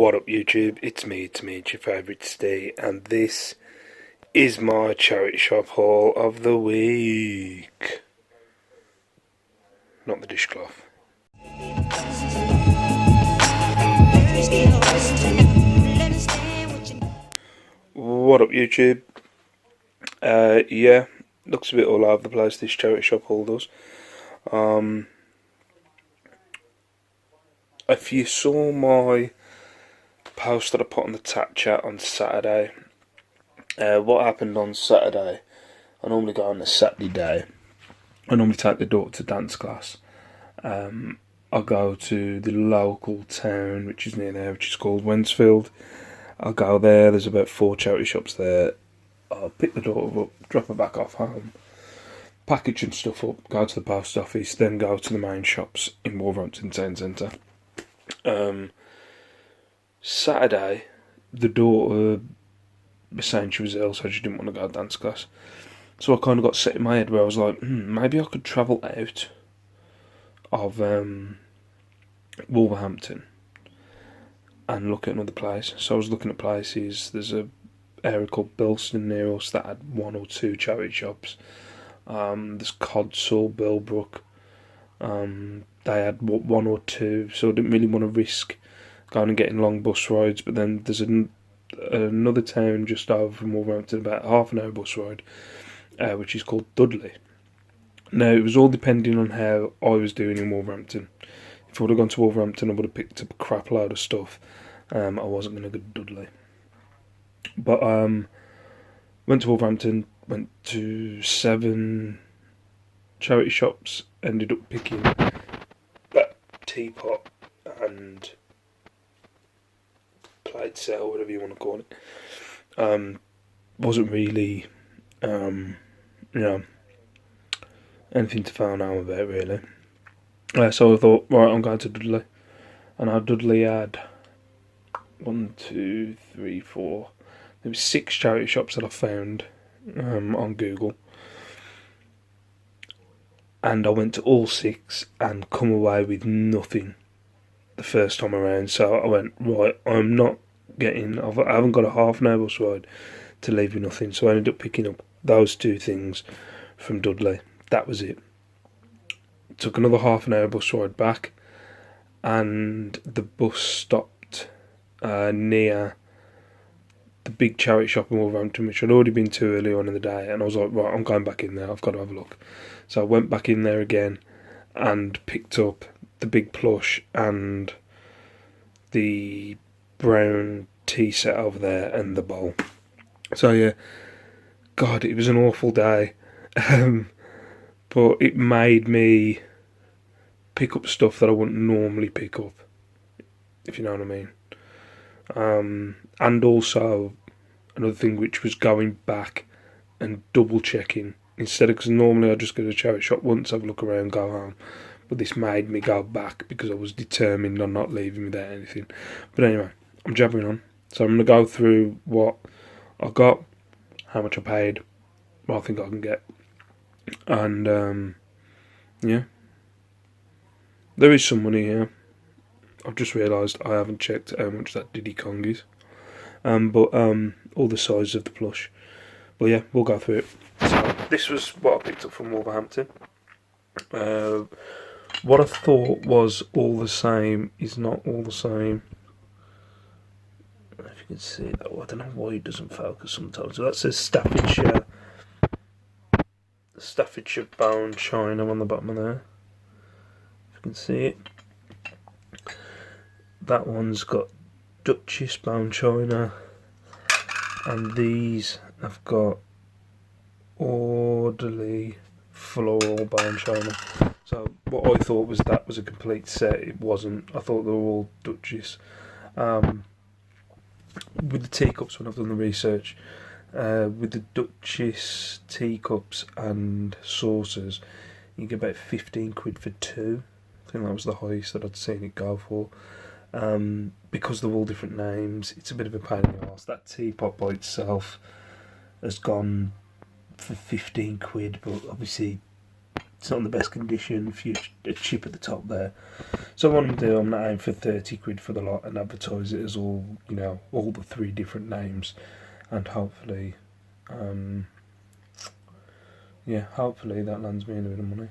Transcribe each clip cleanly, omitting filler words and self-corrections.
What up YouTube, it's me, it's your favourite Steve, and this is my charity shop haul of the week. Not the dishcloth. What up YouTube? Yeah, looks a bit all over the place, this charity shop haul does. If you saw my post that I put on the Tap Chat on Saturday, what happened on Saturday, I normally go on a Saturday day. I normally take the daughter to dance class. I go to the local town which is near there, which is called Wensfield. I'll go there, there's about 4 charity shops there. I'll pick the daughter up, drop her back off home, package and stuff up, go to the post office, then go to the main shops in Wolverhampton Town Centre. Saturday, the daughter was saying she was ill, so she didn't want to go to dance class. So I kind of got set in my head where I was like, maybe I could travel out of Wolverhampton and look at another place. So I was looking at places. There's a area called Bilston near us that had 1 or 2 charity shops. There's Codsall, Bilbrook. They had 1 or 2, so I didn't really want to risk going and getting long bus rides. But then there's another town just over from Wolverhampton, about a half an hour bus ride, which is called Dudley. Now, it was all depending on how I was doing in Wolverhampton. If I would have gone to Wolverhampton, I would have picked up a crap load of stuff. I wasn't going to go to Dudley. But went to Wolverhampton, went to 7 charity shops, ended up picking that teapot and plate set, or whatever you want to call it. Wasn't really, anything to found out about, really. So I thought, right, I'm going to Dudley. And our Dudley had 1, 2, 3, 4. There was 6 charity shops that I found on Google. And I went to all 6 and come away with nothing the first time around. So I went, right, I haven't got a half an hour bus ride to leave with nothing. So I ended up picking up those 2 things from Dudley. That was it. Took another half an hour bus ride back, and the bus stopped near the big charity shop in Wolverhampton, which I'd already been to early on in the day, and I was like, right, I'm going back in there, I've got to have a look. So I went back in there again and picked up the big plush and the brown tea set over there and the bowl. So yeah, God, it was an awful day. But it made me pick up stuff that I wouldn't normally pick up, if you know what I mean. And also, another thing which was going back and double checking, instead of, because normally I just go to a charity shop once, have a look around, go home. But this made me go back because I was determined on not leaving without anything. But anyway, I'm jabbering on. So I'm going to go through what I got, how much I paid, what I think I can get. And yeah, there is some money here. I've just realised I haven't checked how much that Diddy Kong is, but all the sizes of the plush. But yeah, we'll go through it. So this was what I picked up from Wolverhampton. What I thought was all the same is not all the same. If you can see that, I don't know why it doesn't focus sometimes. So that says Staffordshire bone china on the bottom of there. If you can see it. That one's got Duchess bone china, and these have got orderly floral bone china. So what I thought was that was a complete set, it wasn't. I thought they were all Duchess. With the teacups, when I've done the research, with the Duchess teacups and saucers, you get about 15 quid for 2. I think that was the highest that I'd seen it go for. Because they're all different names, it's a bit of a pain in the arse. That teapot by itself has gone for 15 quid, but obviously it's not in the best condition, a chip at the top there. So what I'm going to do, I'm going to aim for 30 quid for the lot and advertise it as all, you know, all the 3 different names, and hopefully, yeah, hopefully that lands me in a bit of money.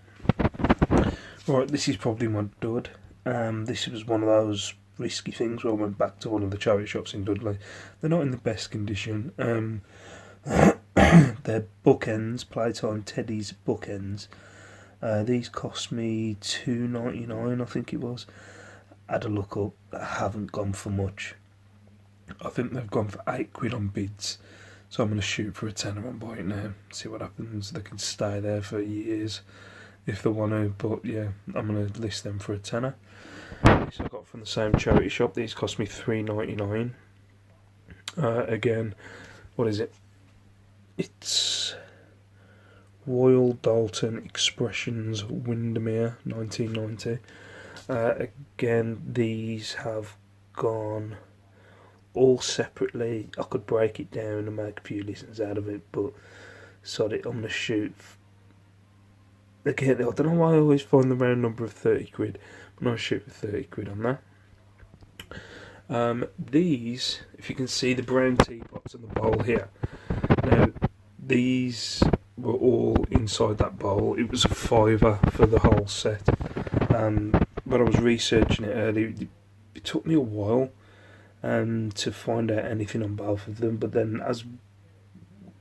Right, this is probably my dud. This was one of those risky things where I went back to one of the charity shops in Dudley. They're not in the best condition. They're bookends, Playtime Teddy's bookends. These cost me $2.99, I think it was. I had a look up, I haven't gone for much. I think they've gone for 8 quid on bids. So I'm going to shoot for a tenner on Buy It Now, see what happens. They can stay there for years if they want to, but yeah, I'm going to list them for a tenner. These I got from the same charity shop. These cost me $3.99. Again, what is it? It's Royal Dalton Expressions Windermere 1990. Again, these have gone all separately. I could break it down and make a few listens out of it, but sod it, I'm going to shoot. Again, I don't know why I always find the round number of 30 quid, but I'm going to shoot for 30 quid on that. These, if you can see the brown teapots in the bowl here, now these were all inside that bowl. It was a £5 for the whole set. But I was researching it earlier. It took me a while to find out anything on both of them, but then as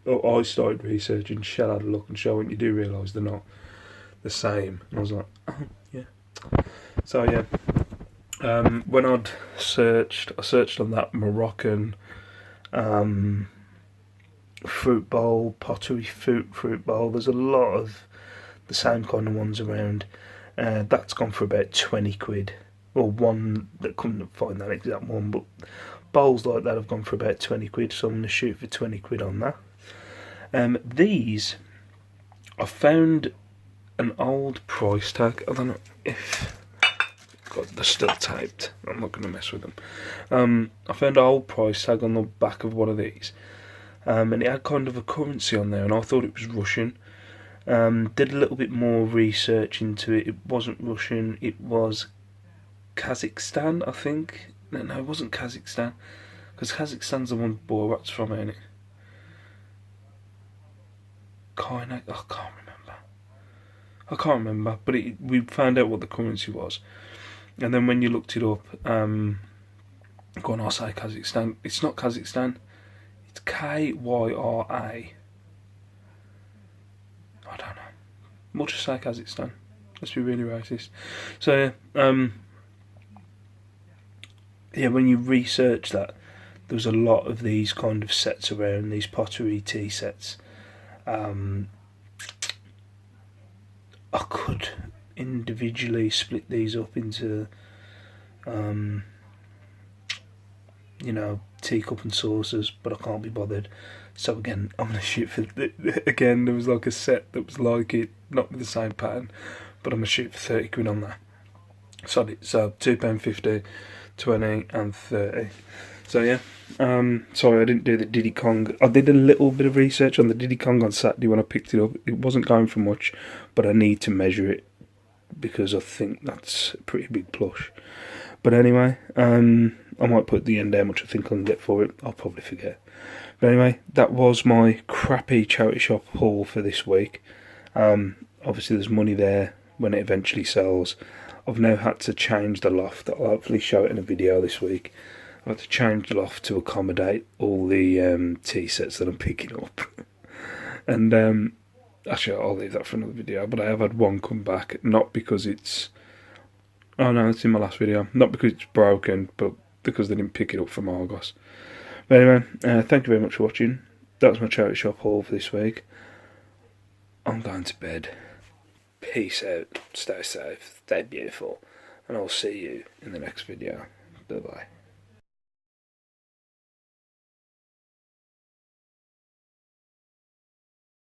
I started researching, shell out a look and show, and you do realise they're not the same. And I was like, oh yeah. So yeah, when I searched on that Moroccan fruit bowl, pottery fruit bowl. There's a lot of the same kind of ones around. That's gone for about 20 quid. Or one that couldn't find that exact one, but bowls like that have gone for about 20 quid, so I'm going to shoot for 20 quid on that. These, I found an old price tag. I don't know if... God, they're still taped. I'm not going to mess with them. I found an old price tag on the back of one of these. And it had kind of a currency on there, and I thought it was Russian. Did a little bit more research into it. It wasn't Russian, it was Kazakhstan, I think. No, it wasn't Kazakhstan, because Kazakhstan's the one Borat's from, ain't it? I can't remember, but we found out what the currency was. And then when you looked it up, go on, I'll say Kazakhstan. It's not Kazakhstan. It's Kyra. I don't know. We'll just say Kazakhstan. Let's be really racist. So yeah, when you research that, there was a lot of these kind of sets around, these pottery tea sets. I could individually split these up into, you know, teacup and saucers, but I can't be bothered. So again, I'm going to shoot for... Again, there was like a set that was like it, not with the same pattern, but I'm going to shoot for 30 quid on that. So £2.50, 20 and 30. So yeah, sorry I didn't do the Diddy Kong. I did a little bit of research on the Diddy Kong on Saturday when I picked it up. It wasn't going for much, but I need to measure it because I think that's a pretty big plush. But anyway, I might put the end how much I think I can get for it. I'll probably forget. But anyway, that was my crappy charity shop haul for this week. Obviously there's money there when it eventually sells. I've now had to change the loft. I'll hopefully show it in a video this week. I've had to change the loft to accommodate all the tea sets that I'm picking up. And actually I'll leave that for another video, but I have had one come back, not because it's... Oh no, it's in my last video. Not because it's broken, but because they didn't pick it up from Argos. But anyway, thank you very much for watching. That was my charity shop haul for this week. I'm going to bed. Peace out, stay safe, stay beautiful, and I'll see you in the next video. Bye bye.